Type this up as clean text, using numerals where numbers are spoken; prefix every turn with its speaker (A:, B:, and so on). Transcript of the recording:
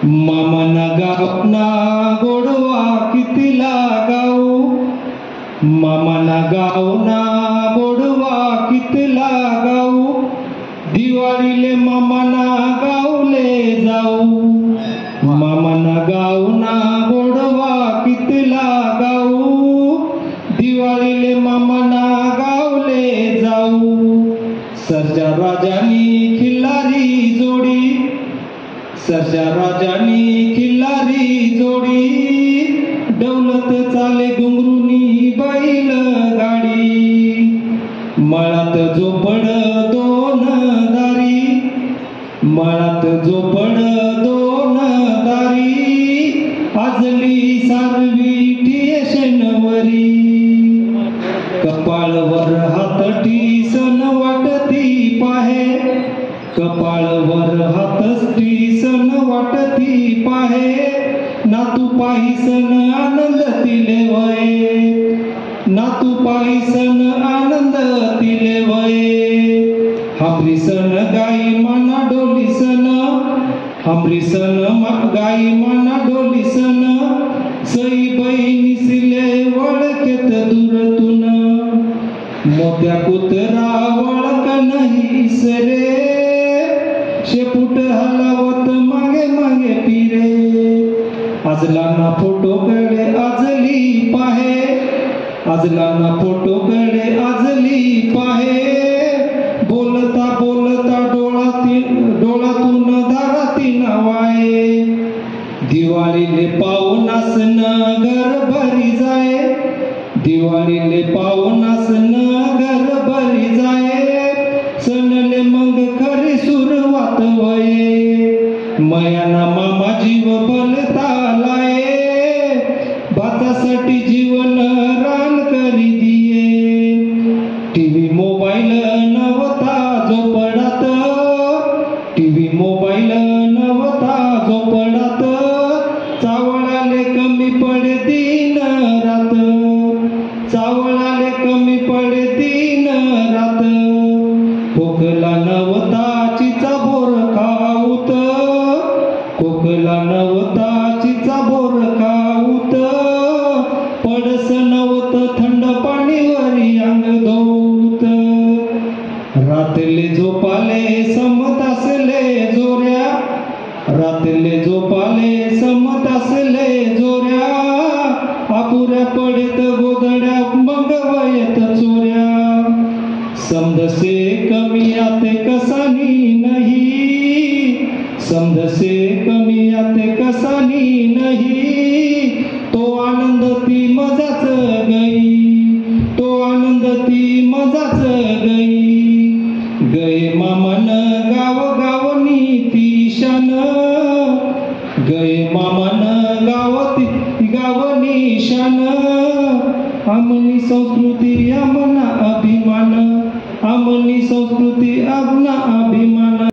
A: मामाना गावना गोडवा कितीला गाऊ, मामाना गावना गोडवा कितीला गाऊ, दिवाळीले मामाना गावले जाऊ, मामाना गावना गोडवा कितीला गाऊ, दिवाळीले मामाना गावले जाऊ। सर्जा राजानी खिल्लारी जोडी, सर्जा राजानी खिल्लारी जोडी, दौलत चाले घुंगरुनी बैल गाडी, मळात झोपड दोन दारी, मळात झोपड दोन दारी, आजली सारवी ठेशनवरी, कपाळवर हात ठिसन वाटती पाहे, कपाळवर हात ठिसन वाटती पाहे, नातू पाहिसन आनंद तिले वये, नातू पाहिसन आनंद तिले वये। हमरीसन गाई माना डोलीसन, हमरीसन गाई माना डोलीसन, सई बहिणी सिले वळखेत दूरतून, मोत्या कुत्रा वळख नाही सरे, शेपूट हलावत मागे मागे फिरे, आजलाना फोटो कडे आजली पाहे, आजलाना फोटो कडे आजली पाहे, बोलता बोलता डोळातून दाराती नावाये, दिवाळीले पाहुणास घर भरी जाये, दिवाळीले पाहुणास घर भरी जाये, सणले मग खरी सुरुवात वये, मयाना मामा जीव भलता लाये, भातासाठी जीवन रान करी दिये, टीव्ही मोबाईल नवता झोपडात, टीव्ही मोबाईल नवता झोपडात, चावळाले कमी पडे दिन रात, चावळाले कमी पडे दिन रात, खोकला नवता चिचा बोर खाऊत, खोकला नवता चिचा बोर खाऊत, पडस नवत थंड पाणीवरी अंग धोत, रातले झोपाले समतासले जोऱ्या, रातले झोपाले समतासले जोऱ्या, आपुऱ्या पडेत गोधड्या मग वयत चोऱ्या, समदसे कमी आते कसानी नहीं, समदसे कमी आते कसानी नहीं, तो आनंद ती मजाच गई, तो आनंद ती मजाच गई, गए मामन गाव गावनी ती शान, गए मामन गावनी शान, आमनी संस्कृती आमना अभिमान, आमनी संस्कृती आमना